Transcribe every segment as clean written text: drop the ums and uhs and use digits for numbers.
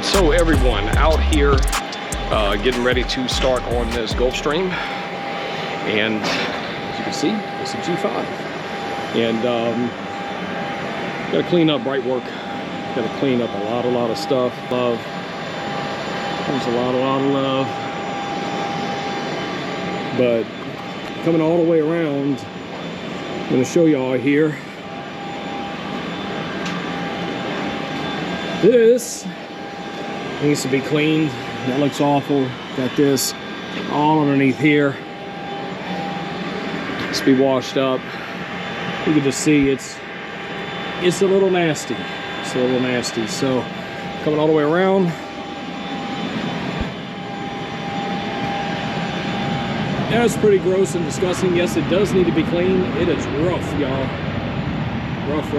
So everyone out here getting ready to start on this Gulfstream, and as you can see, it's a G5, and gotta clean up bright work, gotta clean up a lot of stuff. Love, there's a lot of love, but coming all the way around, I'm gonna show y'all here. This needs to be cleaned. That looks awful. Got this all underneath here. Needs to be washed up. You can just see it's a little nasty. It's a little nasty. So coming all the way around. That's pretty gross and disgusting. Yes, it does need to be cleaned. It is rough, y'all. Rough.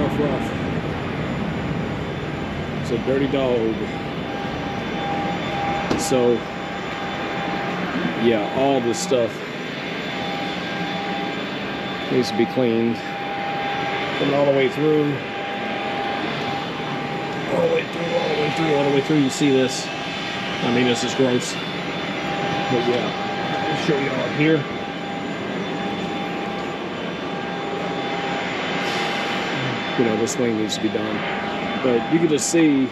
It's a dirty dog. So yeah, all this stuff needs to be cleaned. Coming all the way through. All the way through. You see this. I mean, this is gross. But yeah, I'll show you all here. You know, this wing needs to be done. But you can just see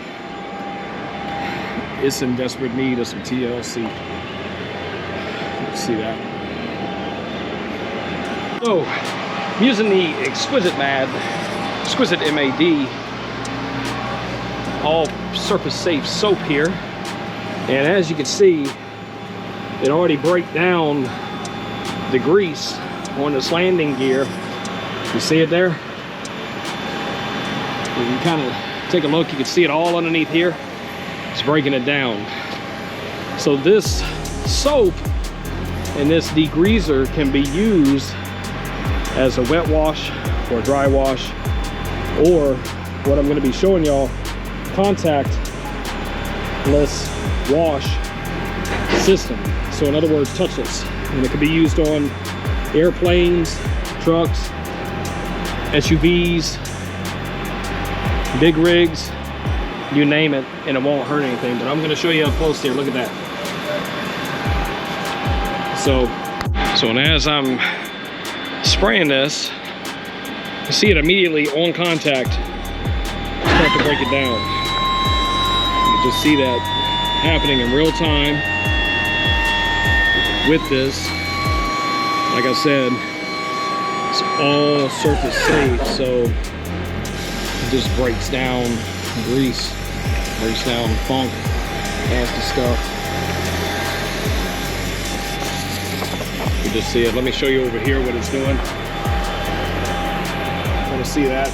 it's in desperate need of some TLC. You can see that. So, I'm using the EXQUISITEMAD all surface safe soap here. And as you can see, it already break down the grease on this landing gear. You see it there? You can kind of take a look, you can see it all underneath here. It's breaking it down. So this soap and this degreaser can be used as a wet wash or a dry wash, or what I'm going to be showing y'all, contactless wash system. So in other words, touchless. And it can be used on airplanes, trucks, SUVs, big rigs, you name it, and it won't hurt anything. But I'm going to show you up close here. Look at that. So and as I'm spraying this, you see it immediately on contact start to break it down. You just see that happening in real time with this. Like I said, it's all surface safe, so it just breaks down grease, breaks down funk, nasty stuff. You just see it. Let me show you over here what it's doing. Want to see that?